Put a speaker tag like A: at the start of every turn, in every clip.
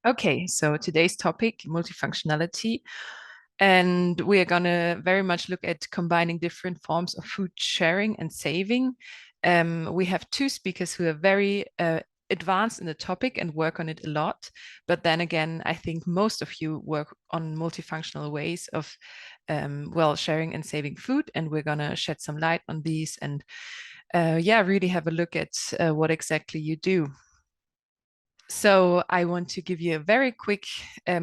A: Okay, so today's topic, multifunctionality, and we are going to very much look at combining different forms of food sharing and saving. We have two speakers who are very advanced in the topic and work on it a lot. But then again, I think most of you work on multifunctional ways of, sharing and saving food. And we're going to shed some light on these and, really have a look at what exactly you do. So I want to give you a very quick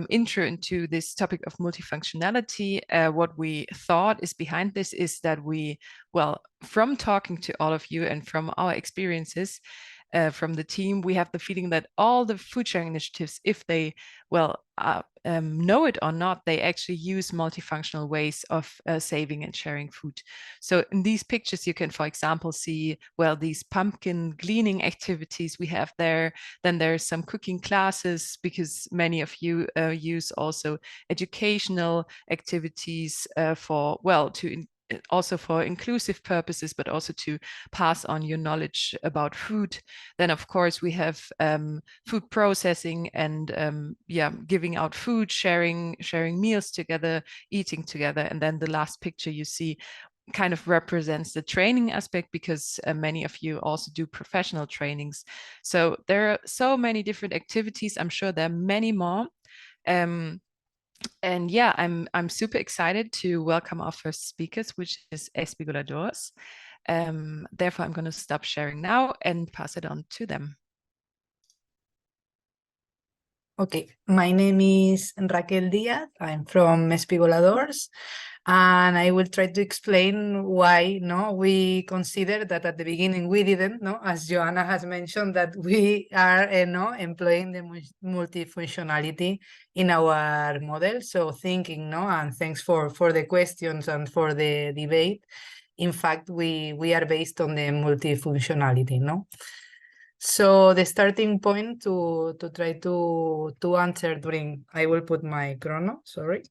A: intro into this topic of multifunctionality. What we thought is behind this is that from talking to all of you and from our experiences from the team, we have the feeling that all the food sharing initiatives, if they, know it or not, they actually use multifunctional ways of saving and sharing food. So in these pictures, you can, for example, see, these pumpkin gleaning activities we have there. Then there's some cooking classes, because many of you use also educational activities also for inclusive purposes, but also to pass on your knowledge about food. Then, of course, we have food processing and giving out food, sharing meals together, eating together. And then the last picture you see kind of represents the training aspect, because many of you also do professional trainings. So there are so many different activities. I'm sure there are many more. And yeah, I'm super excited to welcome our first speakers, which is Espigoladors. Therefore, I'm going to stop sharing now and pass it on to them.
B: Okay, my name is Raquel Diaz. I'm from Espigoladors, and I will try to explain why we consider that at the beginning we didn't, as Joanna has mentioned, that we are employing the multifunctionality in our model. So thinking, and thanks for the questions and for the debate. In fact, we are based on the multifunctionality, So the starting point to try to answer during, I will put my chrono, sorry.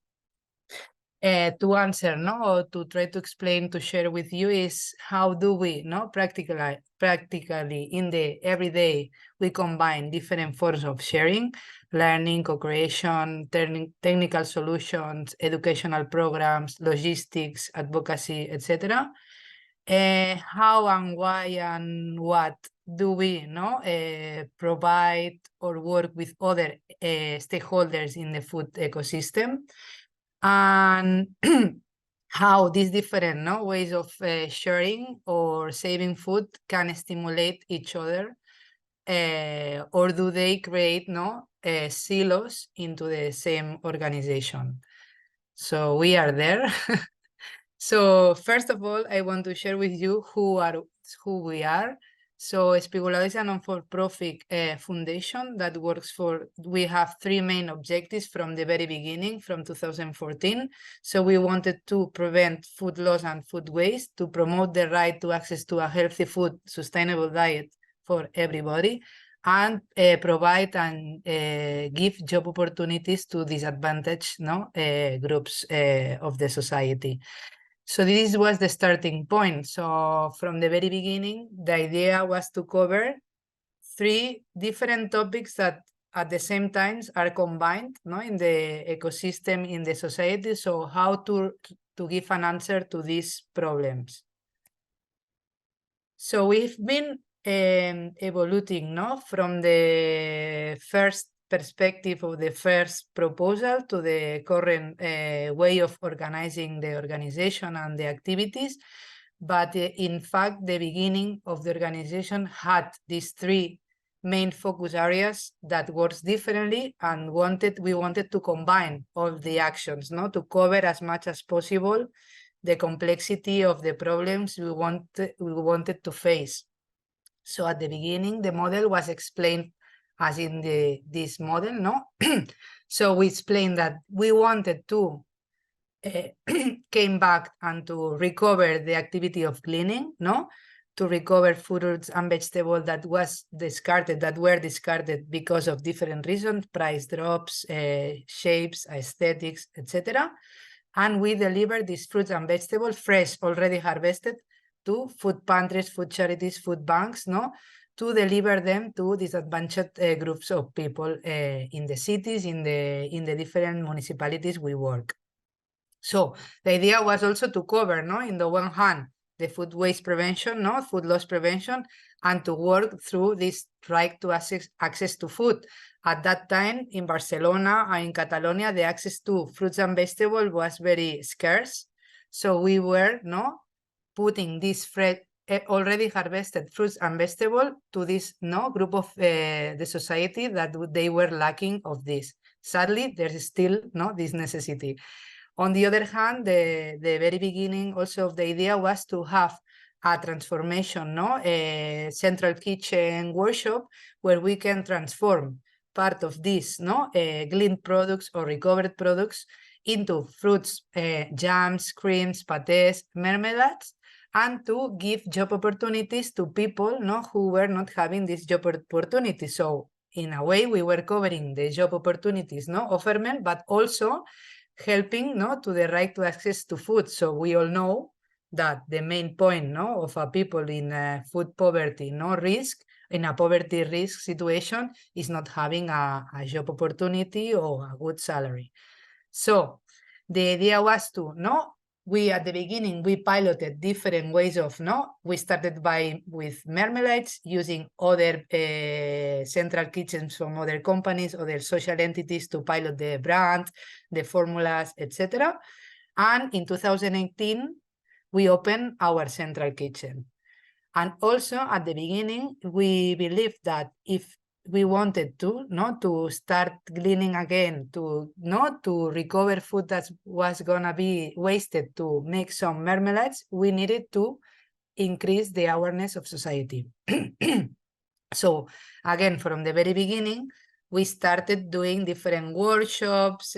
B: To answer, or to try to explain, to share with you is how do we, practically in the everyday, we combine different forms of sharing, learning, co-creation, technical solutions, educational programs, logistics, advocacy, etc. How and why and what do we provide or work with other stakeholders in the food ecosystem, and how these different ways of sharing or saving food can stimulate each other, or do they create silos into the same organization? So we are there. So first of all, I want to share with you who we are. So Espigoladors is a non-for-profit foundation that works we have three main objectives from the very beginning, from 2014. So we wanted to prevent food loss and food waste, to promote the right to access to a healthy food, sustainable diet for everybody, and provide and give job opportunities to disadvantaged groups of the society. So this was the starting point. So from the very beginning, the idea was to cover three different topics that at the same time are combined in the ecosystem, in the society. So how to give an answer to these problems. So we've been evolving from the first perspective of the first proposal to the current way of organizing the organization and the activities. But in fact, the beginning of the organization had these three main focus areas that works differently, and we wanted to combine all the actions, to cover as much as possible the complexity of the problems we wanted to face. So at the beginning, the model was explained as in this model, So we explained that we wanted to came back and to recover the activity of cleaning, to recover fruits and vegetables that were discarded because of different reasons, price drops, shapes, aesthetics, etc. And we deliver these fruits and vegetables fresh, already harvested, to food pantries, food charities, food banks, to deliver them to disadvantaged groups of people in the cities, in the different municipalities we work. So the idea was also to cover, no, in the one hand, the food waste prevention, no, food loss prevention, and to work through this right to access to food. At that time in Barcelona and in Catalonia, the access to fruits and vegetables was very scarce. So we were, no, putting this already harvested fruits and vegetables to this, no, group of the society that they were lacking of this. Sadly, there's still, no, this necessity. On the other hand, the very beginning also of the idea was to have a transformation, no, a central kitchen workshop where we can transform part of this, no, gleaned products or recovered products into fruits, jams, creams, pâtés, marmalades, and to give job opportunities to people, no, who were not having this job opportunity. So in a way, we were covering the job opportunities, no, offerment, but also helping, no, to the right to access to food. So we all know that the main point, no, of a people in food poverty, no, risk, in a poverty risk situation is not having a job opportunity or a good salary. So the idea was to, no, we at the beginning, we piloted different ways of, no, we started with marmalades using other central kitchens from other companies, other social entities to pilot the brand, the formulas, etc. And in 2018, we opened our central kitchen. And also at the beginning, we believed that if we wanted to, no, to start gleaning again, to recover food that was gonna be wasted to make some marmalades, we needed to increase the awareness of society. So again, from the very beginning, we started doing different workshops,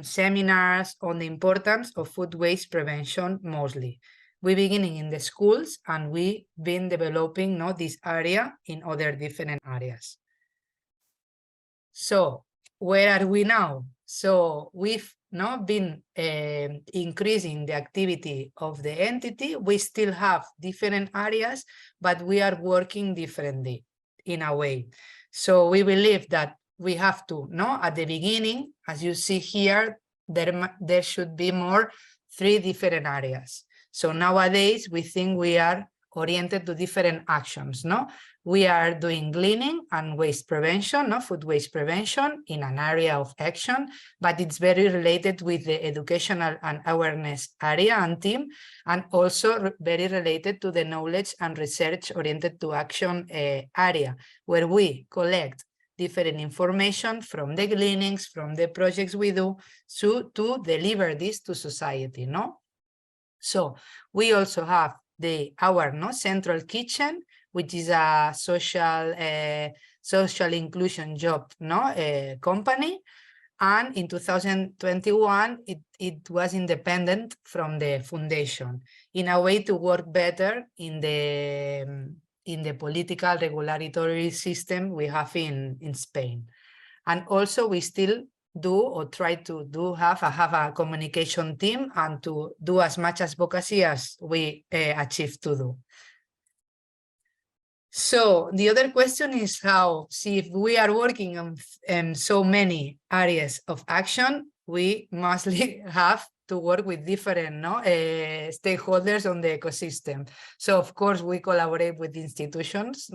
B: seminars on the importance of food waste prevention mostly. We're beginning in the schools and we've been developing, no, this area in other different areas. So where are we now? So we've not been increasing the activity of the entity. We still have different areas, but we are working differently in a way. So we believe that we have to, no, at the beginning, as you see here, there should be more 3 different areas. So nowadays, we think we are oriented to different actions, no? We are doing gleaning and waste prevention, no, food waste prevention in an area of action, but it's very related with the educational and awareness area and team, and also very related to the knowledge and research oriented to action area, where we collect different information from the gleanings, from the projects we do, so to deliver this to society, no? So we also have our central kitchen, which is a social inclusion job company. And in 2021, it was independent from the foundation in a way to work better in the political regulatory system we have in Spain. And also we still do or try to have a communication team and to do as much advocacy as we achieve to do. So the other question is how, see, if we are working on so many areas of action, we mostly have to work with different stakeholders on the ecosystem. So of course we collaborate with institutions,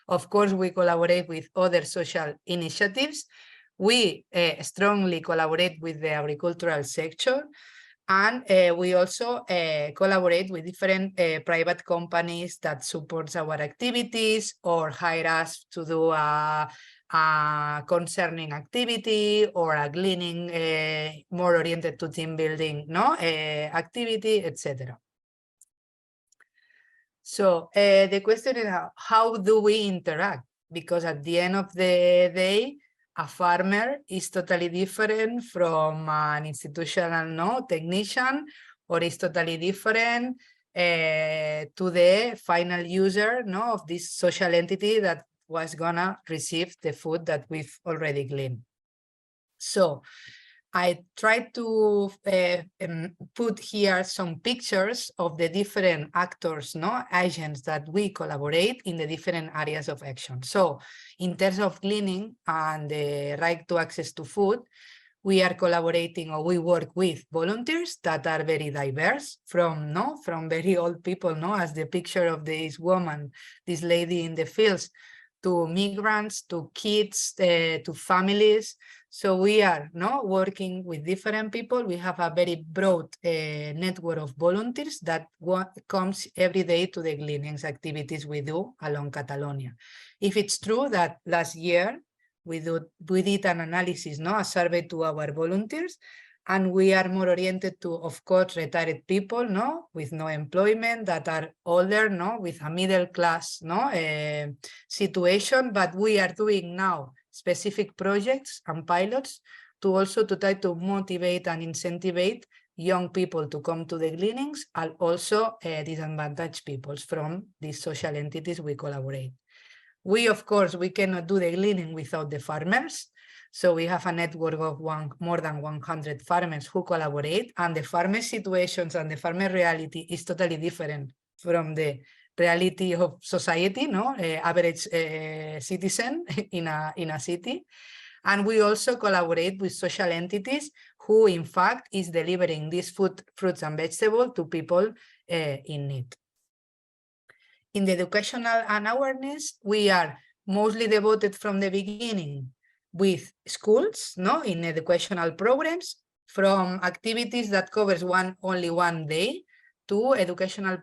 B: of course we collaborate with other social initiatives. We strongly collaborate with the agricultural sector, and we also collaborate with different private companies that supports our activities or hire us to do a concerning activity or a gleaning more oriented to team building activity, etc. So the question is how do we interact? Because at the end of the day, a farmer is totally different from an institutional technician, or is totally different to the final user of this social entity that was gonna receive the food that we've already gleaned. So I tried to put here some pictures of the different actors, agents that we collaborate in the different areas of action. So in terms of cleaning and the right to access to food, we are collaborating, or we work with volunteers that are very diverse, from very old people, as the picture of this woman, this lady in the fields, to migrants, to kids, to families. So we are working with different people. We have a very broad network of volunteers that comes every day to the cleanings activities we do along Catalonia. If it's true that last year we did an analysis, a survey to our volunteers, and we are more oriented to, of course, retired people, with no employment, that are older, with a middle class, situation. But we are doing now specific projects and pilots to also to try to motivate and incentivize young people to come to the cleanings, and also disadvantaged people from these social entities we collaborate. We, of course, we cannot do the cleaning without the farmers. So we have a network of more than 100 farmers who collaborate, and the farmer situations and the farmer reality is totally different from the reality of society, average citizen in a city. And we also collaborate with social entities who, in fact, is delivering these fruits and vegetables to people in need. In the educational and awareness, we are mostly devoted from the beginning with schools, in educational programs, from activities that covers only one day to educational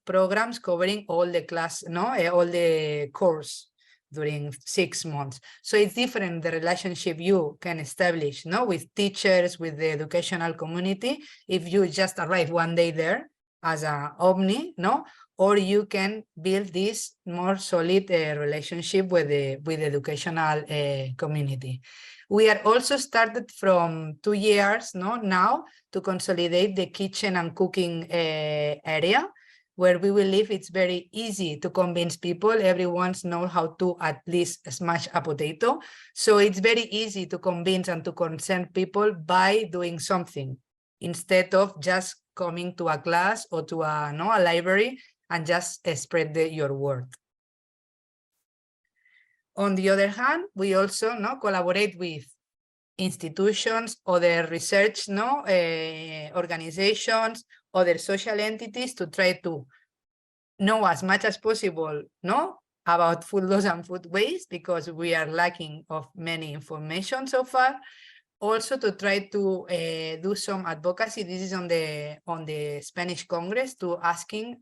B: programs covering all the class, all the course during 6 months. So it's different, the relationship you can establish, with teachers, with the educational community, if you just arrive one day there as an omni, or you can build this more solid relationship with the educational community. We are also started from 2 years now to consolidate the kitchen and cooking area, where we believe it's very easy to convince people. Everyone knows how to at least smash a potato. So it's very easy to convince and to concern people by doing something, instead of just coming to a class or to a library and just spread your word. On the other hand, we also collaborate with institutions, other research organizations, other social entities, to try to know as much as possible about food loss and food waste, because we are lacking of many information so far. Also to try to do some advocacy. This is on the Spanish Congress, to asking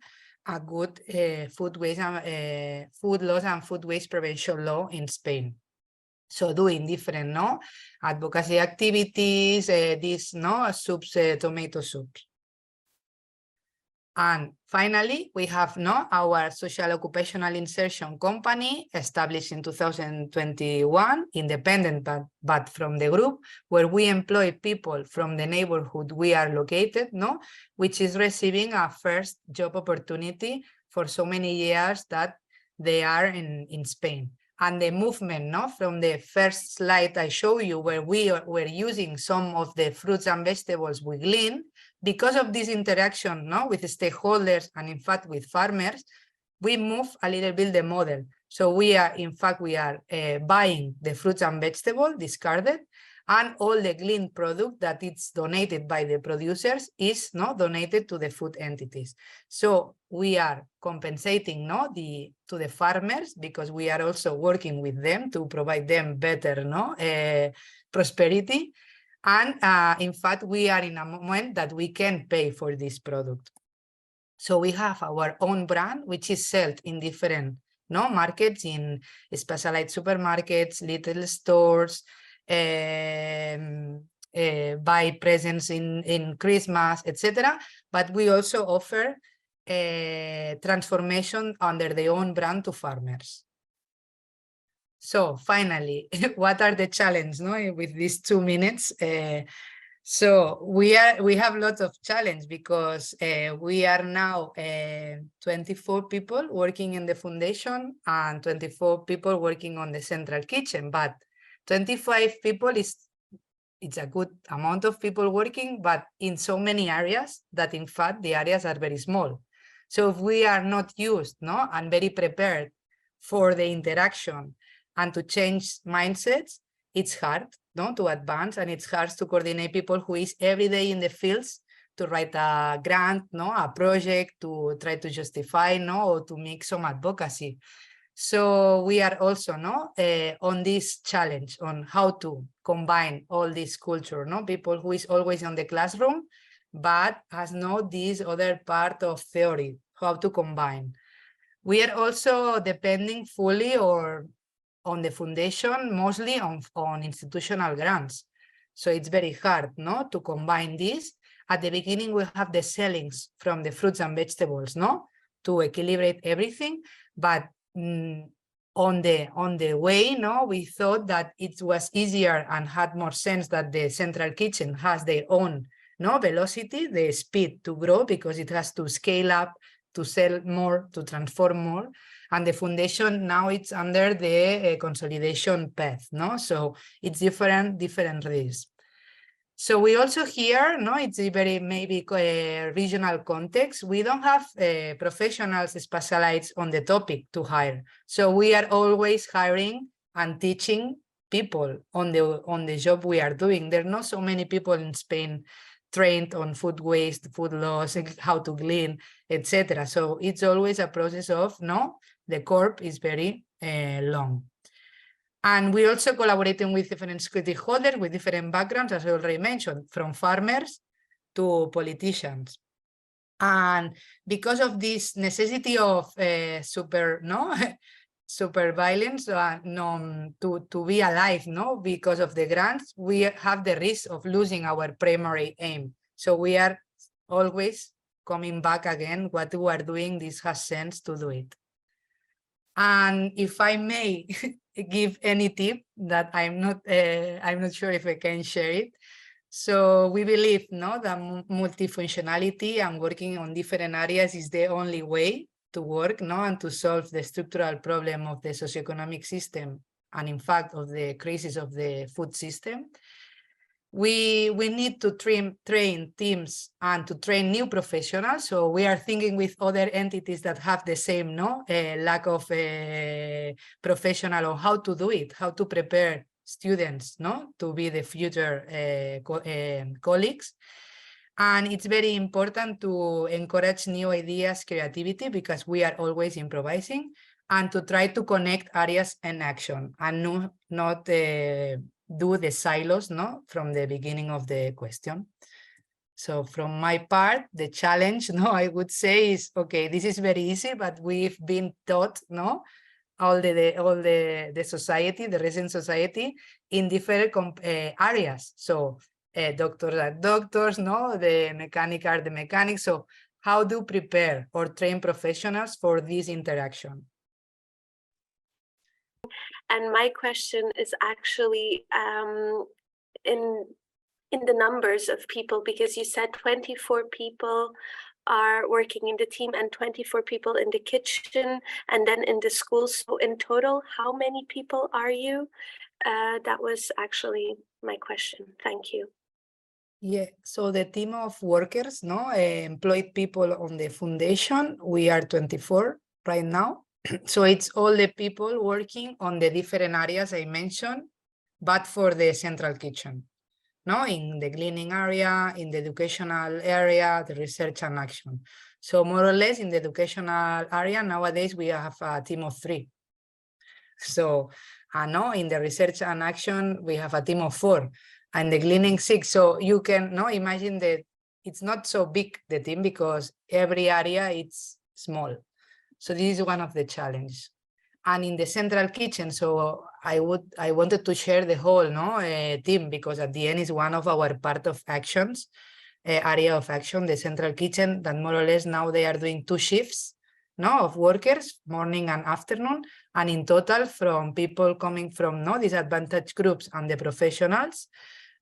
B: a good food waste and food loss and food waste prevention law in Spain. So doing different advocacy activities, these soups, tomato soups. And finally, we have our social occupational insertion company, established in 2021, independent but from the group, where we employ people from the neighborhood we are located, which is receiving a first job opportunity for so many years that they are in Spain. And the movement from the first slide I show you, where we were using some of the fruits and vegetables we glean, because of this interaction with stakeholders and in fact with farmers, we move a little bit the model. So we are, in fact, buying the fruits and vegetables discarded, and all the gleaned product that is donated by the producers is donated to the food entities. So we are compensating to the farmers, because we are also working with them to provide them better prosperity. And in fact, we are in a moment that we can pay for this product. So we have our own brand, which is sold in different markets, in specialized supermarkets, little stores, buy presents in Christmas, etc. But we also offer transformation under their own brand to farmers. So finally, what are the challenges with these 2 minutes? So we have lots of challenge, because we are now 24 people working in the foundation and 24 people working on the central kitchen, but 25 people it's a good amount of people working, but in so many areas that in fact the areas are very small. So if we are not used, no, and very prepared for the interaction and to change mindsets, it's hard, no, to advance, and it's hard to coordinate people who is every day in the fields to write a grant, no, a project, to try to justify, no, or to make some advocacy. So we are also, no, on this challenge on how to combine all this culture, no, people who is always on the classroom, but has no this other part of theory, how to combine. We are also depending fully or on the foundation, mostly on institutional grants. So it's very hard, no, to combine this. At the beginning, we have the sellings from the fruits and vegetables, no, to equilibrate everything. But on the way, no, we thought that it was easier and had more sense that the central kitchen has their own, no, velocity, the speed to grow, because it has to scale up, to sell more, to transform more. And the foundation now it's under the consolidation path, no? So it's different risks. So we also here, no, it's a very maybe regional context. We don't have professionals specialized on the topic to hire. So we are always hiring and teaching people on the job we are doing. There are not so many people in Spain trained on food waste, food loss, how to clean, etc. So it's always a process of, no, the curve is very long. And we're also collaborating with different stakeholders with different backgrounds, as I already mentioned, from farmers to politicians. And because of this necessity of super violence to be alive, no, because of the grants, we have the risk of losing our primary aim. So we are always coming back again. What we are doing, this has sense to do it. And if I may give any tip that I'm not sure if I can share it. So we believe, no, that multifunctionality and working on different areas is the only way to work, no, and to solve the structural problem of the socioeconomic system, and in fact of the crisis of the food system. We need to train teams and to train new professionals. So we are thinking with other entities that have the same, no, lack of professional on how to do it, how to prepare students, no, to be the future colleagues. And it's very important to encourage new ideas, creativity, because we are always improvising, and to try to connect areas and action, and not do the silos, no, from the beginning of the question. So from my part, the challenge, no, I would say is, okay, this is very easy, but we've been taught, no, all the society, the resident society, in different areas. So doctors are doctors, no, the mechanic are the mechanics. So how do prepare or train professionals for this interaction?
C: And my question is actually in the numbers of people, because you said 24 people are working in the team and 24 people in the kitchen and then in the school. So in total, how many people are you? That was actually my question. Thank you.
B: Yeah, so the team of workers, no, employed people on the foundation, we are 24 right now. So it's all the people working on the different areas I mentioned, but for the central kitchen, no, in the cleaning area, in the educational area, the research and action. So more or less in the educational area, nowadays we have a team of 3. So no, in the research and action, we have a team of 4, and the cleaning 6. So you can imagine that it's not so big, the team, because every area it's small. So this is one of the challenges. And in the central kitchen, so I wanted to share the whole team, because at the end is one of our part of actions, area of action, the central kitchen, that more or less now they are doing 2 shifts, of workers, morning and afternoon, and in total from people coming from disadvantaged groups and the professionals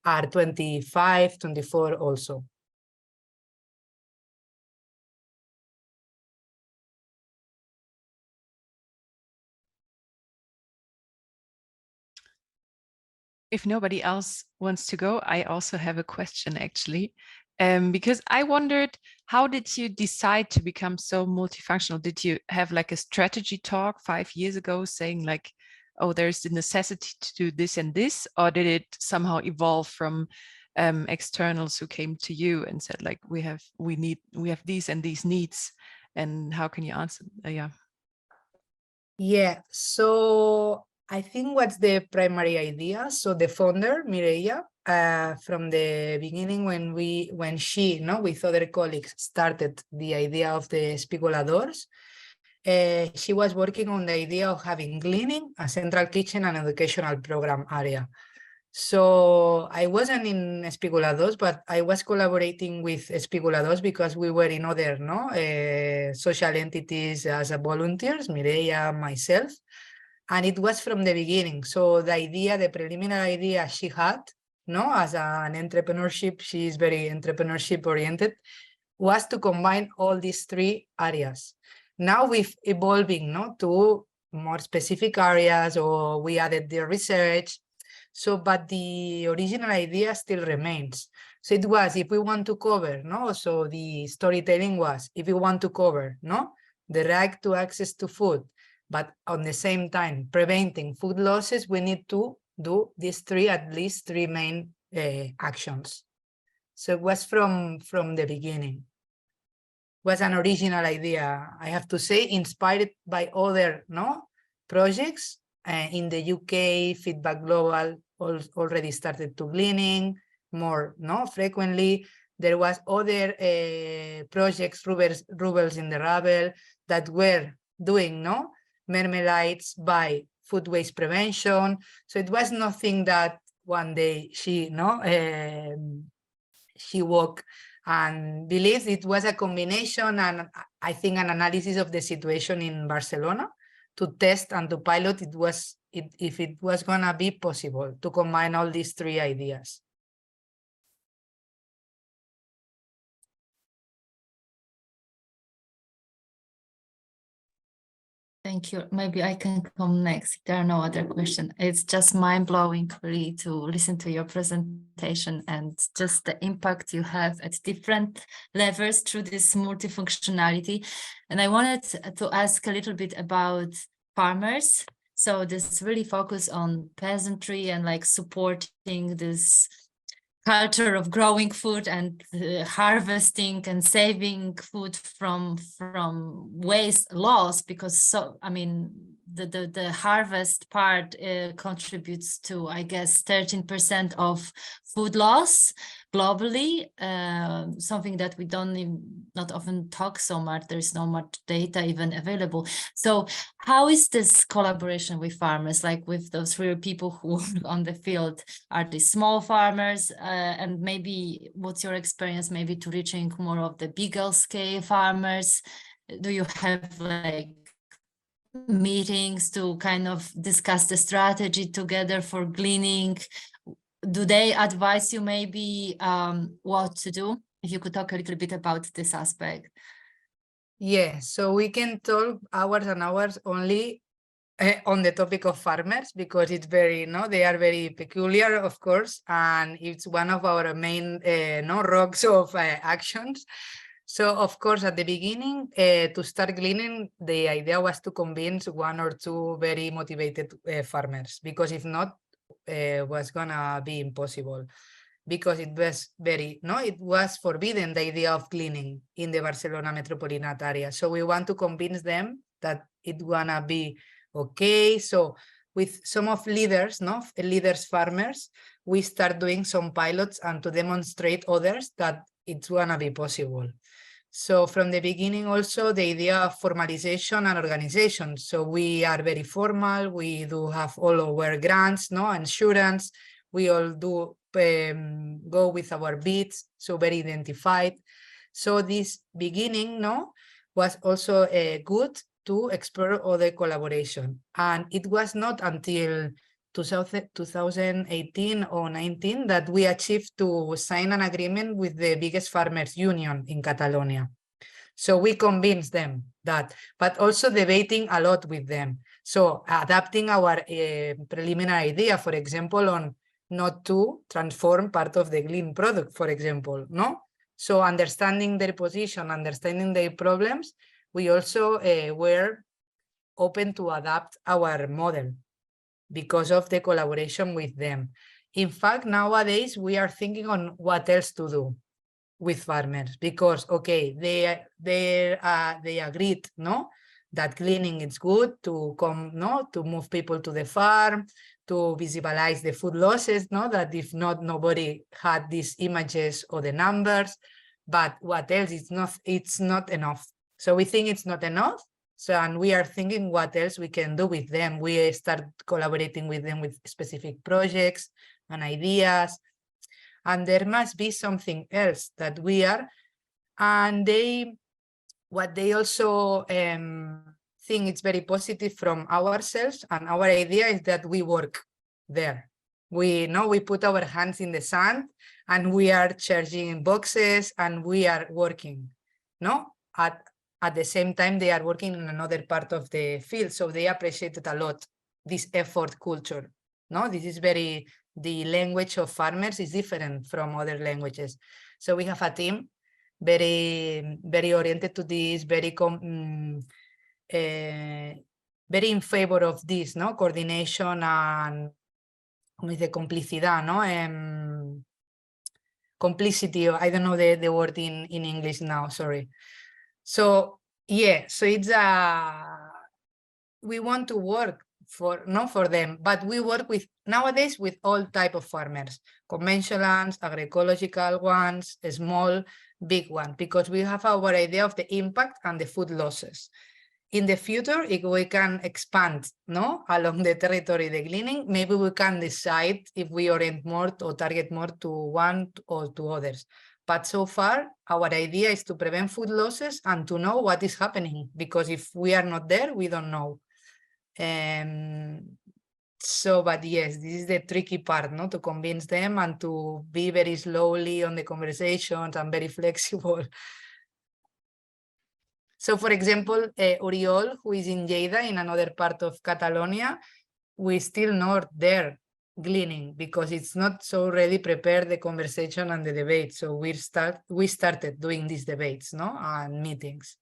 B: are 25, 24 also.
A: if nobody else wants to go, I also have a question actually. Because I wondered, how did you decide to become so multifunctional? Did you have like a strategy talk 5 years ago saying like, oh, there's the necessity to do this and this, or did it somehow evolve from externals who came to you and said like, we have these and these needs, and how can you answer?
B: Yeah, so I think what's the primary idea. So the founder, Mireia, from the beginning when she, with other colleagues, started the idea of the Espigoladors, she was working on the idea of having cleaning, a central kitchen, and educational program area. So I wasn't in Espigoladors, but I was collaborating with Espigoladors because we were in other social entities as a volunteers, Mireia, myself, and it was from the beginning. So the idea, the preliminary idea she had, as an entrepreneurship, she is very entrepreneurship oriented, was to combine all these three areas. Now we've evolving to more specific areas, or we added the research. So, but the original idea still remains. So it was, if we want to cover, so the storytelling was, if we want to cover, the right to access to food, but on the same time, preventing food losses, we need to do these at least three main actions. So it was from the beginning. Was an original idea, I have to say, inspired by other projects. In the UK, Feedback Global already started to cleaning more frequently. There was other projects, Rubles in the Rubble, that were doing marmalades by food waste prevention. So it was nothing that one day she woke and believed. It was a combination, and I think an analysis of the situation in Barcelona to test and to pilot if it was gonna be possible to combine all these three ideas.
D: Thank you. Maybe I can come next if there are no other questions. It's just mind-blowing really to listen to your presentation and just the impact you have at different levels through this multifunctionality. And I wanted to ask a little bit about farmers. So this really focus on peasantry and like supporting this culture of growing food and harvesting and saving food from waste loss, because the harvest part contributes to, I guess, 13% of food loss globally, something that we not often talk so much. There's not much data even available. So how is this collaboration with farmers, like with those real people who on the field? Are they small farmers? And maybe what's your experience maybe to reaching more of the bigger scale farmers? Do you have like meetings to kind of discuss the strategy together for gleaning? Do they advise you maybe what to do? If you could talk a little bit about this aspect.
B: Yeah, so we can talk hours and hours only on the topic of farmers, because it's very, they are very peculiar, of course, and it's one of our main rocks of actions. So, of course, at the beginning, to start cleaning, the idea was to convince one or two very motivated farmers, because if not, was gonna be impossible, because it was it was forbidden, the idea of cleaning in the Barcelona metropolitan area. So we want to convince them that it's gonna be okay. So with some of leaders, farmers, we start doing some pilots and to demonstrate others that it's gonna be possible. So from the beginning also the idea of formalization and organization. So we are very formal, we do have all our grants, insurance, we all do go with our bids, so very identified. So this beginning was also good to explore other collaboration. And it was not until 2018 or 19 that we achieved to sign an agreement with the biggest farmers union in Catalonia. So we convinced them that, but also debating a lot with them. So adapting our preliminary idea, for example, on not to transform part of the glean product, for example, no? So understanding their position, understanding their problems, we also were open to adapt our model because of the collaboration with them. In fact, nowadays we are thinking on what else to do with farmers, because okay, they agreed, no, that cleaning is good to come, no, to move people to the farm, to visualize the food losses, no, that if not, nobody had these images or the numbers. But what else? It's not enough. So we think it's not enough. So, and we are thinking what else we can do with them. We start collaborating with them with specific projects and ideas. And there must be something else that we are. And what they also think it's very positive from ourselves, and our idea is that we work there. We know we put our hands in the sand and we are charging boxes and we are working, no? At the same time, they are working in another part of the field. So they appreciated a lot this effort culture, no? This is very, the language of farmers is different from other languages. So we have a team very, very oriented to this, very in favor of this, no? Coordination and with the complicidad, no? Complicity, I don't know the word in English now, sorry. So yeah, so it's we want to work for, not for them, but we work with nowadays with all type of farmers, conventional ones, agroecological ones, small, big one, because we have our idea of the impact and the food losses. In the future, if we can expand, no, along the territory, the gleaning, maybe we can decide if we orient more or target more to one or to others. But so far, our idea is to prevent food losses and to know what is happening, because if we are not there, we don't know. So, but yes, this is the tricky part, no? To convince them and to be very slowly on the conversations and very flexible. So, for example, Oriol, who is in Lleida, in another part of Catalonia, we still not there gleaning because it's not so ready prepared the conversation and the debate. So we started doing these debates, no, and meetings.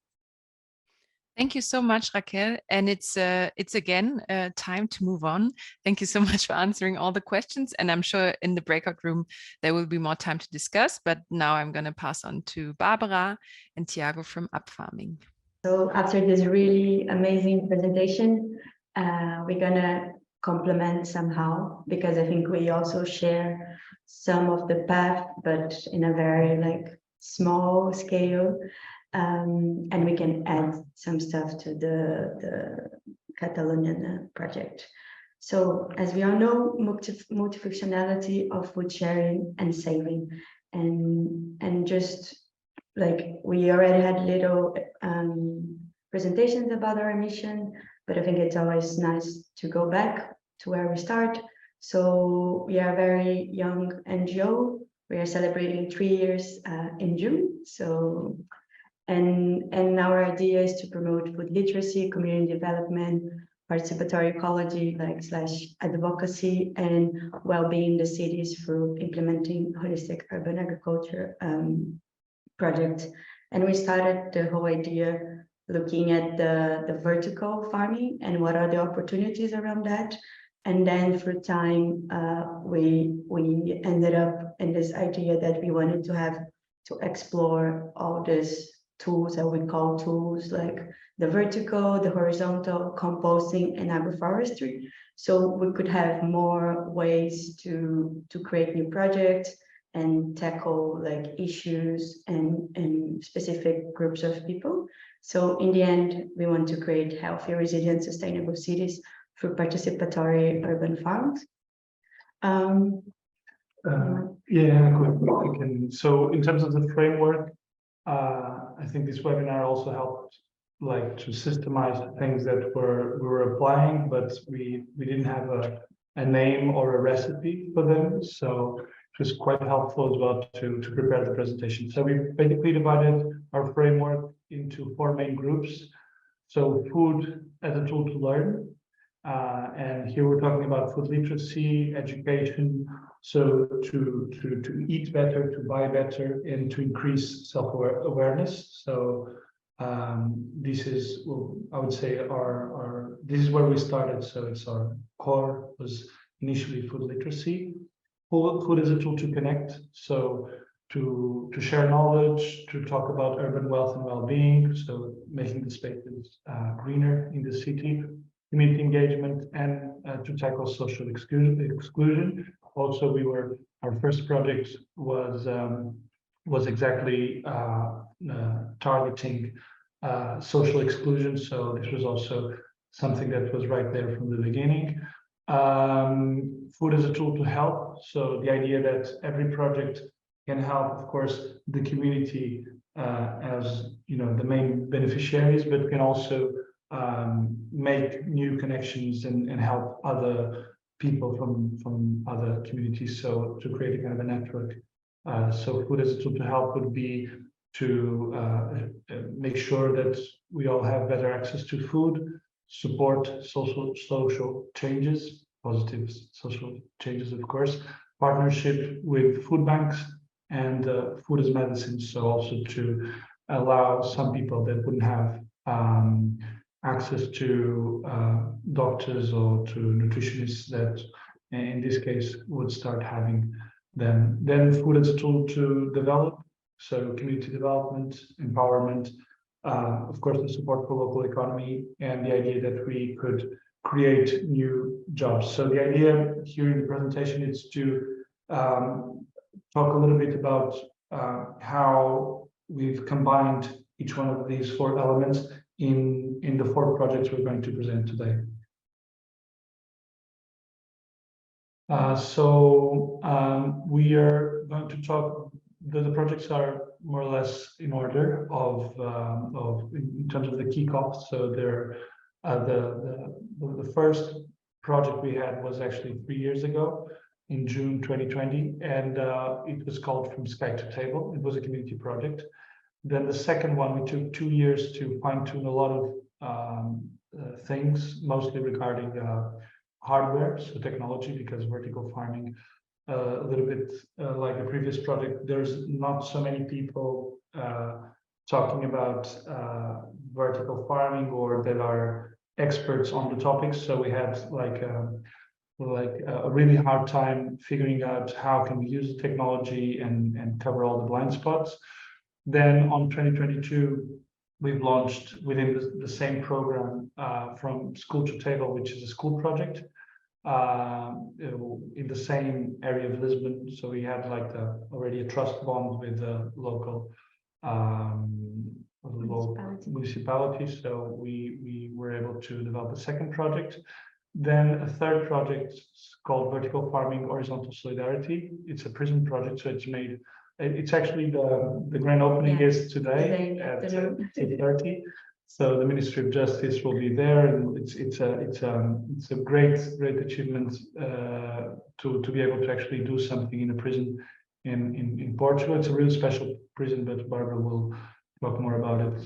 A: Thank you so much, Raquel. And it's again time to move on. Thank you so much for answering all the questions. And I'm sure in the breakout room, there will be more time to discuss. But now I'm going to pass on to Barbara and Tiago from Upfarming.
E: So after this really amazing presentation, we're going to complement somehow, because I think we also share some of the path, but in a very small scale. And we can add some stuff to the Catalonian project. So as we all know, multifunctionality of food sharing and saving, and just we already had little presentations about our mission, but I think it's always nice to go back to where we start. So we are a very young NGO. We are celebrating 3 years in June. So and our idea is to promote food literacy, community development, participatory ecology, / advocacy, and well-being in the cities through implementing holistic urban agriculture project. And we started the whole idea looking at the vertical farming and what are the opportunities around that. And then through time, we ended up in this idea that we wanted to explore all these tools that we call tools, like the vertical, the horizontal, composting, and agroforestry. So we could have more ways to create new projects and tackle issues and specific groups of people. So in the end, we want to create healthy, resilient, sustainable cities through participatory urban farms.
F: Yeah, quick. So in terms of the framework, I think this webinar also helped to systemize things that we were applying, but we didn't have a name or a recipe for them. So it was quite helpful as well to prepare the presentation. So we basically divided our framework into 4 main groups. So food as a tool to learn, And here we're talking about food literacy, education, so to eat better, to buy better, and to increase self-awareness. So this is, well, I would say, this is where we started. So it's our core was initially food literacy. Food is a tool to connect, so to share knowledge, to talk about urban wealth and well-being, so making the spaces greener in the city, community engagement, and to tackle social exclusion. Also, our first project was exactly targeting social exclusion. So this was also something that was right there from the beginning. Food as a tool to help. So the idea that every project can help, of course, the community as the main beneficiaries, but can also make new connections and help other people from other communities. So to create a kind of a network. So food as a tool to help would be to make sure that we all have better access to food, support social changes, positive social changes, of course, partnership with food banks, and food as medicine. So also to allow some people that wouldn't have access to doctors or to nutritionists that in this case would start having them. Then food as a tool to develop, so community development, empowerment, of course, the support for local economy, and the idea that we could create new jobs. So the idea here in the presentation is to talk a little bit about how we've combined each one of these four elements in the four projects we're going to present today. We are going to talk. The projects are more or less in order of in terms of the kickoff. So they're the first project we had was actually 3 years ago in June 2020, and it was called From Sky to Table. It was a community project. Then the second one, we took 2 years to fine-tune a lot of things, mostly regarding hardware, so technology, because vertical farming, a little bit like the previous project, there's not so many people talking about vertical farming or that are experts on the topic. So we had like a really hard time figuring out how can we use the technology and cover all the blind spots. Then on 2022, we've launched within the same program From School to Table, which is a school project in the same area of Lisbon. So we had like already a trust bond with the local municipality. So we were able to develop a second project. Then a third project called Vertical Farming Horizontal Solidarity. It's a prison project, so it's actually the grand opening is today at 2:30. So the Ministry of Justice will be there, and it's a great achievement to be able to actually do something in a prison in Portugal. It's a really special prison, but Barbara will talk more about it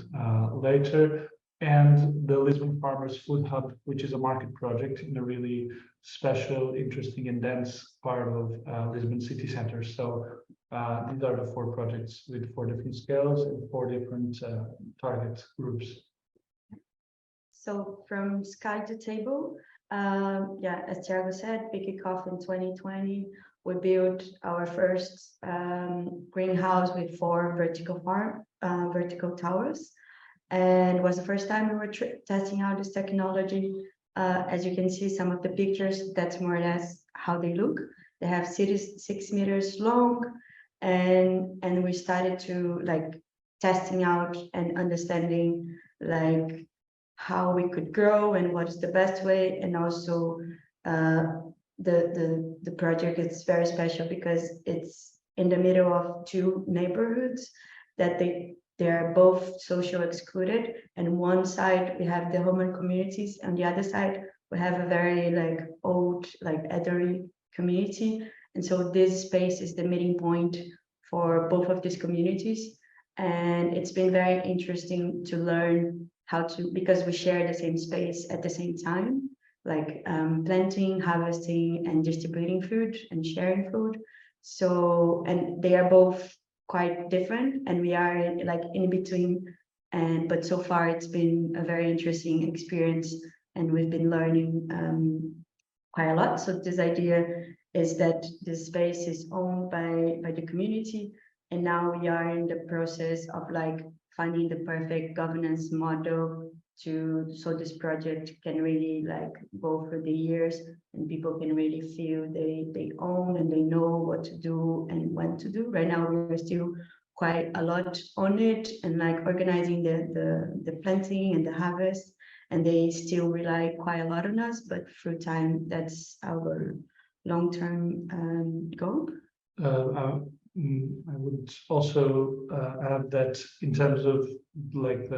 F: later. And the Lisbon Farmers Food Hub, which is a market project in a really special, interesting, and dense part of Lisbon city center. So these are the four projects with 4 different scales and 4 different target groups.
E: So From Sky to Table, as Thiago said, we kick off in 2020. We built our first greenhouse with 4 vertical towers. And it was the first time we were testing out this technology. As you can see, some of the pictures, that's more or less how they look. They have 6 meters long, and we started to like testing out and understanding like how we could grow and what is the best way. And also the project is very special because it's in the middle of 2 neighborhoods that they're both social excluded. And one side we have the Roman communities, and the other side we have a very like old like elderly community. And so this space is the meeting point for both of these communities. And it's been very interesting to learn how to, because we share the same space at the same time. like planting, harvesting, and distributing food and sharing food. So, and they are both quite different, and we are like in between. And but so far it's been a very interesting experience, and we've been learning quite a lot. So this idea is that the space is owned by the community, and now we are in the process of like finding the perfect governance model so this project can really like go for the years, and people can really feel they own and they know what to do and when to do. Right now we're still quite a lot on it and like organizing the planting and the harvest, and they still rely quite a lot on us, but through time that's our long-term goal.
F: I would also add that in terms of like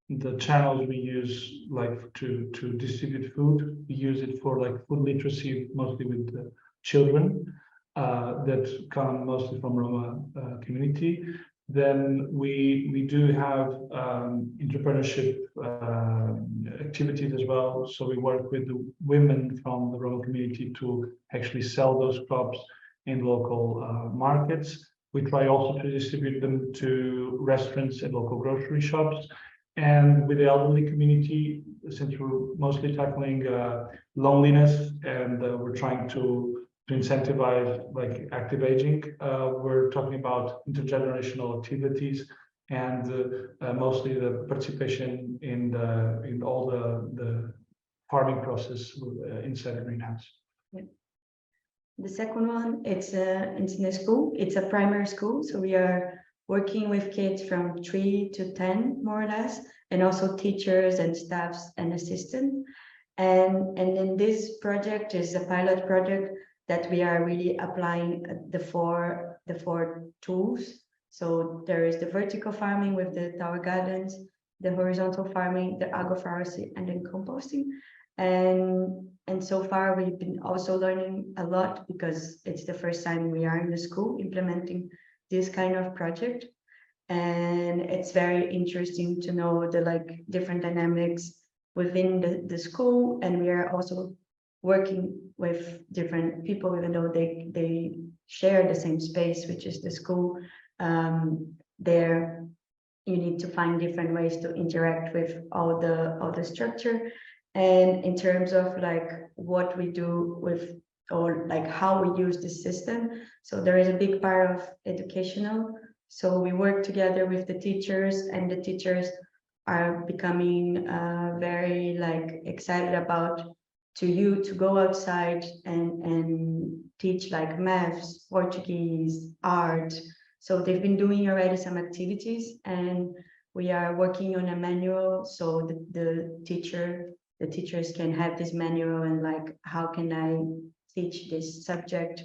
F: the channels we use like to distribute food, we use it for like food literacy, mostly with the children that come mostly from Roma community. Then we do have entrepreneurship activities as well. So we work with the women from the Roma community to actually sell those crops in local markets. We try also to distribute them to restaurants and local grocery shops. And with the elderly community, since we're mostly tackling loneliness, and we're trying to incentivize like active aging, we're talking about intergenerational activities and mostly the participation in all the farming process inside the greenhouse.
E: Yeah. The second one, it's in a school. It's a primary school, so we are working with kids from 3 to 10, more or less, and also teachers and staffs and assistants. And then this project is a pilot project that we are really applying the four tools. So there is the vertical farming with the tower gardens, the horizontal farming, the agroforestry, and then composting. And so far we've been also learning a lot because it's the first time we are in the school implementing this kind of project. And it's very interesting to know the like different dynamics within the school. And we are also working with different people, even though they share the same space, which is the school. There you need to find different ways to interact with all the structure. And in terms of like what we do with, or like how we use this system, so there is a big part of educational. So we work together with the teachers, and the teachers are becoming very like excited about to go outside and teach like maths, Portuguese, art. So they've been doing already some activities, and we are working on a manual. So the teachers can have this manual and like, how can I teach this subject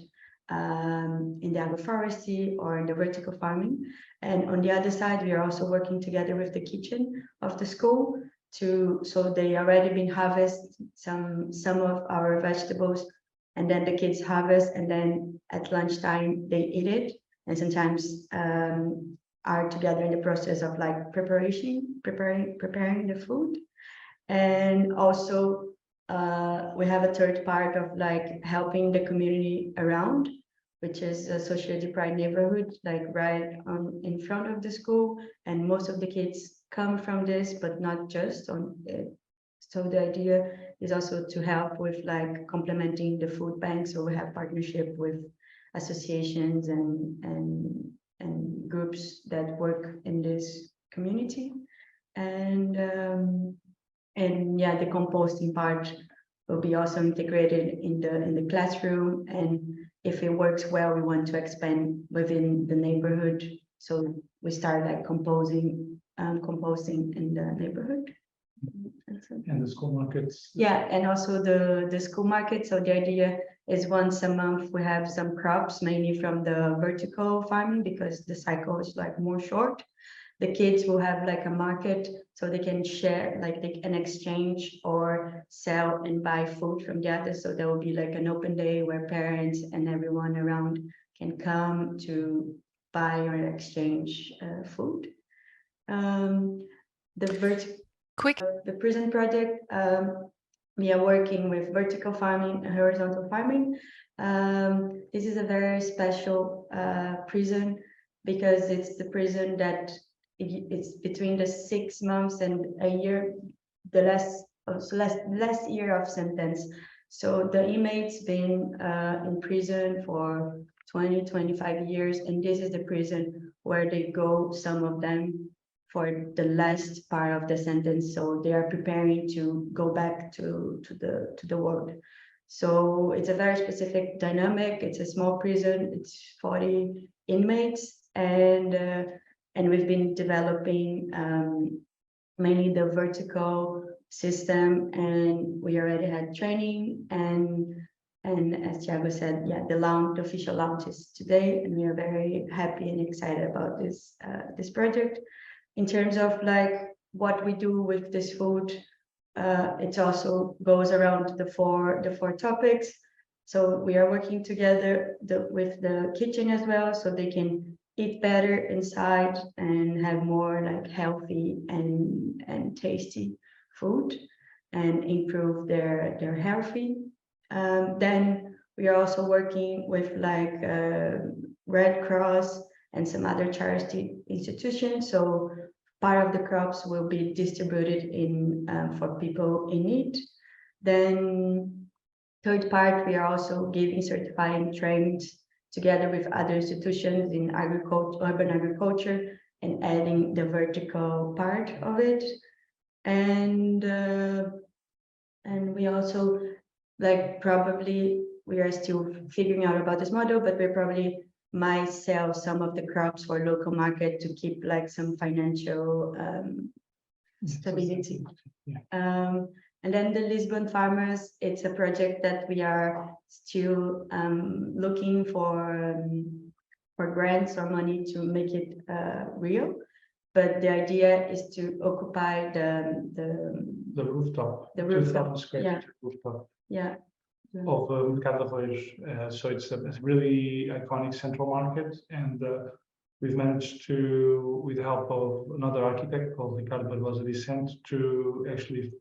E: in the agroforestry or in the vertical farming. And on the other side, we are also working together with the kitchen of the school so they already been harvest some of our vegetables, and then the kids harvest, and then at lunchtime they eat it, and sometimes are together in the process of like preparing the food. And also we have a third part of like helping the community around, which is a socially deprived neighborhood, like right in front of the school. And most of the kids come from this, but not just on it. So the idea is also to help with like complementing the food bank. So we have partnership with associations and groups that work in this community. And yeah, the composting part will be also integrated in the classroom, and if it works well, we want to expand within the neighborhood. So we start like composting in the neighborhood.
F: And the school markets.
E: Yeah, and also the school market. So the idea is once a month we have some crops, mainly from the vertical farming, because the cycle is like more short. The kids will have like a market, so they can share, like they can exchange or sell and buy food from the others. So there will be like an open day where parents and everyone around can come to buy or exchange food. The present project, we are working with vertical farming and horizontal farming. This is a very special prison because it's the prison that it's between the 6 months and a year, the last year of sentence. So the inmates been in prison for 20-25 years, and this is the prison where they go, some of them, for the last part of the sentence. So they are preparing to go back to the world. So it's a very specific dynamic. It's a small prison. It's 40 inmates, and we've been developing mainly the vertical system, and we already had training, and as Thiago said, yeah, the official launch is today, and we are very happy and excited about this project. In terms of like what we do with this food, it also goes around the four topics. So we are working together with the kitchen as well, so they can eat better inside and have more like healthy and tasty food and improve their healthy. Then we are also working with like Red Cross and some other charity institutions. So part of the crops will be distributed in for people in need. Then third part, we are also giving certifying trainings together with other institutions in agriculture, urban agriculture, and adding the vertical part of it. And we also like probably we are still figuring out about this model, but we probably might sell some of the crops for local market to keep like some financial stability. Yeah. And then the Lisbon Farmers, it's a project that we are still looking for grants or money to make it real. But the idea is to occupy the
F: rooftop.
E: The rooftop.
F: 2,000 square meter rooftop.
E: Yeah.
F: Of Mercado de Reis. So it's a really iconic central market, and we've managed to, with the help of another architect called Ricardo Barbosa Vicente, to actually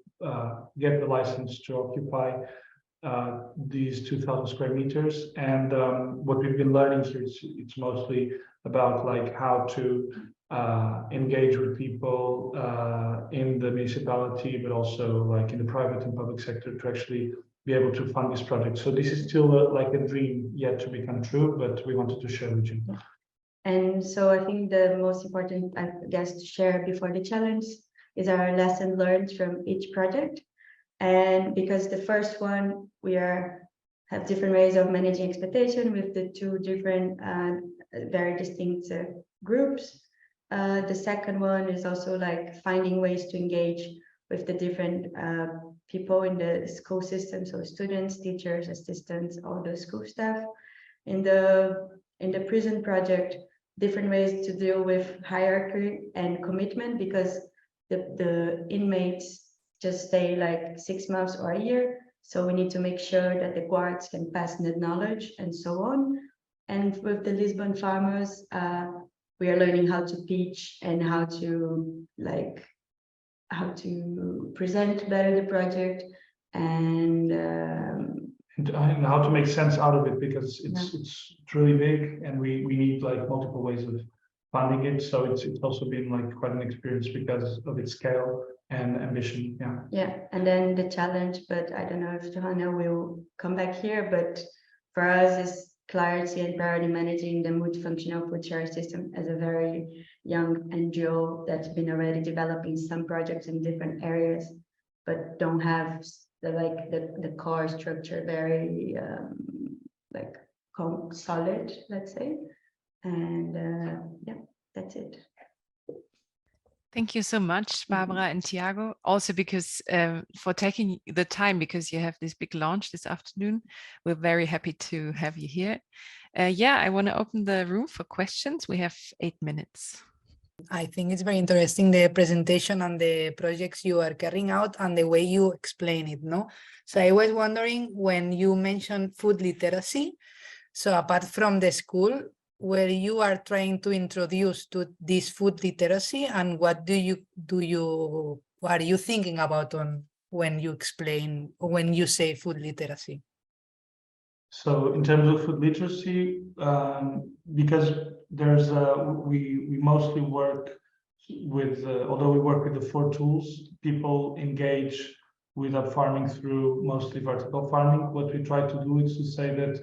F: get the license to occupy these 2,000 square meters. And what we've been learning here, it's mostly about like how to engage with people in the municipality, but also like in the private and public sector to actually be able to fund this project. So this is still like a dream yet to become true, but we wanted to share with you.
E: And so I think the most important, I guess, to share before the challenge is our lesson learned from each project. And because the first one, we have different ways of managing expectation with the two different, very distinct groups. The second one is also like finding ways to engage with the different people in the school system, so students, teachers, assistants, all the school staff. In the prison project, different ways to deal with hierarchy and commitment, because the inmates just stay like 6 months or a year. So we need to make sure that the guards can pass the knowledge and so on. And with the Lisbon Farmers, we are learning how to pitch and how to present better the project, and
F: how to make sense out of it, because it's really big, and we need like multiple ways of funding it. So it's also been like quite an experience because of its scale and ambition. Yeah.
E: And then the challenge, but I don't know if Johanna will come back here, but for us is clarity and priority managing the multifunctional food sharing system as a very young NGO that's been already developing some projects in different areas, but don't have the core structure very solid, let's say. And that's it.
A: Thank you so much, Barbara and Thiago, also because for taking the time, because you have this big launch this afternoon. We're very happy to have you here. I want to open the room for questions. We have 8 minutes.
B: I think it's very interesting, the presentation and the projects you are carrying out and the way you explain it, no? So I was wondering, when you mentioned food literacy, so apart from the school, where you are trying to introduce to this food literacy, and what are you thinking about on when you explain, when you say food literacy?
F: So in terms of food literacy, because there's we mostly work with, although we work with the 4 tools, people engage with upfarming through mostly vertical farming. What we try to do is to say that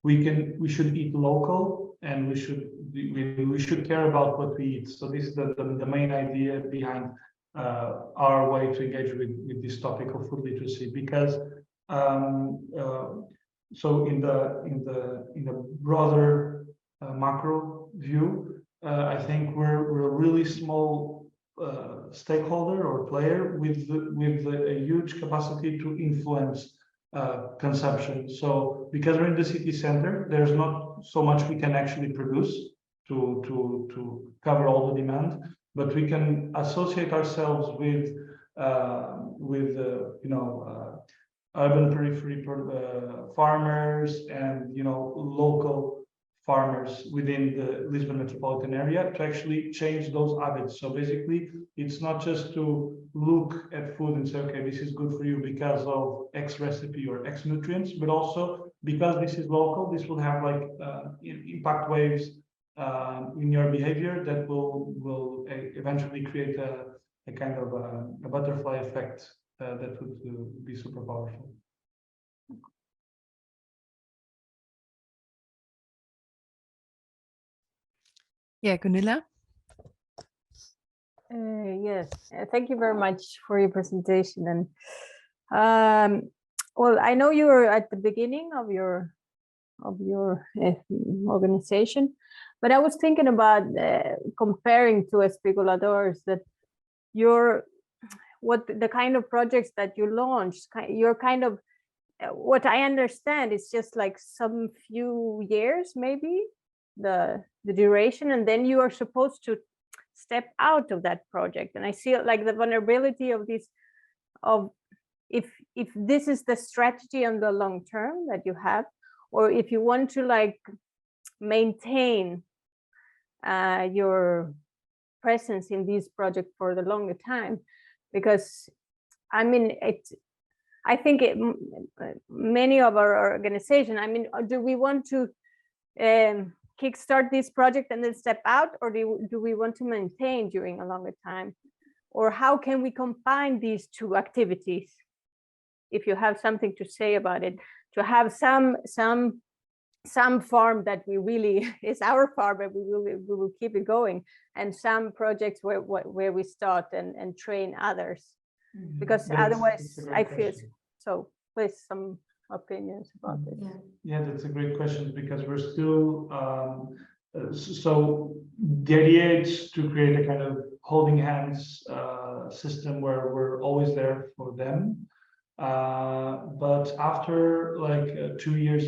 F: we should eat local, and we should care about what we eat. So this is the main idea behind our way to engage with this topic of food literacy, because so in the broader macro view, I think we're a really small stakeholder or player with a huge capacity to influence consumption. So because we're in the city center, there's not so much we can actually produce to cover all the demand, but we can associate ourselves with you know, urban periphery farmers and, you know, local farmers within the Lisbon metropolitan area to actually change those habits. So basically, it's not just to look at food and say, okay, this is good for you because of X recipe or X nutrients, but also because this is local, this will have like impact waves in your behavior that will eventually create a kind of a butterfly effect that would be super powerful.
A: Yeah, Gunilla.
G: Yes, thank you very much for your presentation. And well, I know you were at the beginning of your organization, but I was thinking about comparing to Espigoladors, that the kind of projects that you launched, you're kind of, what I understand is just like some few years, maybe the duration, and then you are supposed to step out of that project. And I see like the vulnerability of this, of if this is the strategy on the long term that you have, or if you want to like maintain your presence in this project for the longer time. Because I mean, I think many of our organization, I mean, do we want to kickstart this project and then step out, or do we want to maintain during a longer time? Or how can we combine these two activities? If you have something to say about it, to have some farm that we really is our farm, but we will keep it going, and some projects where we start and train others, because otherwise I feel so. Please, some opinions about this.
F: Yeah, that's a great question, because we're still so the idea is to create a kind of holding hands system where we're always there for them, but after like 2 years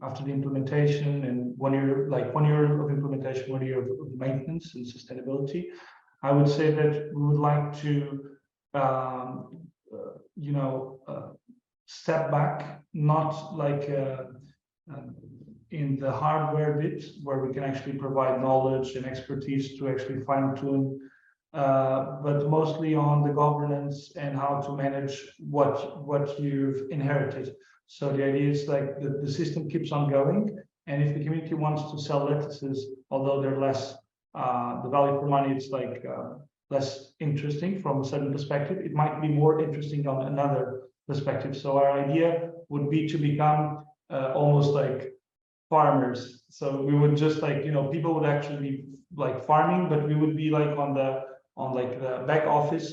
F: after the implementation and 1 year, like 1 year of implementation, 1 year of maintenance and sustainability, I would say that we would like to you know, step back, not like in the hardware bit where we can actually provide knowledge and expertise to actually fine tune, but mostly on the governance and how to manage what you've inherited. So the idea is like the system keeps on going, and if the community wants to sell lettuces, although they're less, the value for money, it's like less interesting from a certain perspective, it might be more interesting on another perspective. So our idea would be to become almost like farmers. So we would just like, you know, people would actually be like farming, but we would be like on like the back office,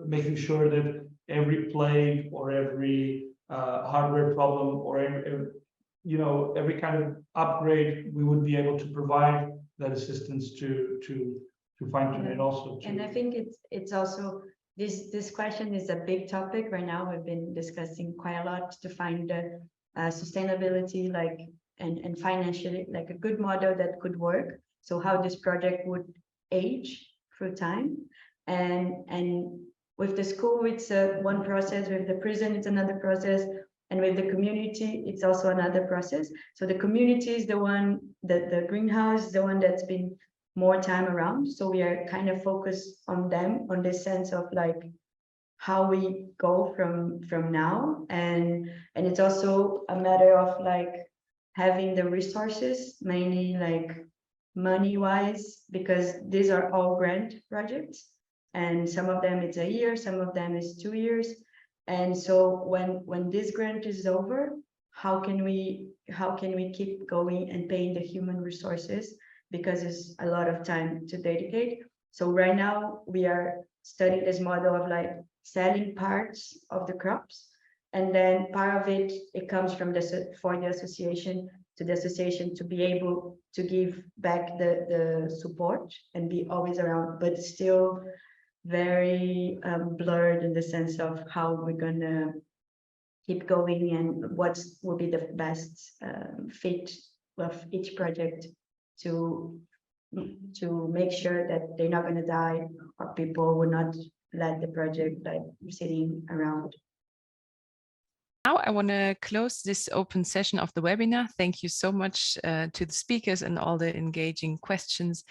F: making sure that every plague or every hardware problem or every, you know, every kind of upgrade, we would be able to provide that assistance to fine tune it also.
E: And I think it's also this question is a big topic right now. We've been discussing quite a lot to find the sustainability, like and financially like a good model that could work. So how this project would age through time, and with the school it's one process, with the prison it's another process, and with the community it's also another process. So the community is the one that the greenhouse is the one that's been more time around, so we are kind of focused on them, on this sense of like how we go from now, and it's also a matter of like having the resources, mainly like money wise, because these are all grant projects, and some of them it's a year, some of them is 2 years. And so when this grant is over, how can we keep going and paying the human resources, because it's a lot of time to dedicate. So right now we are studying this model of like selling parts of the crops, and then part of it comes from for the association, to the association to be able to give back the support and be always around, but still very blurred in the sense of how we're gonna keep going and what will be the best fit of each project to make sure that they're not going to die, or people will not let the project like sitting around.
A: Now I want to close this open session of the webinar. Thank you so much to the speakers and all the engaging questions.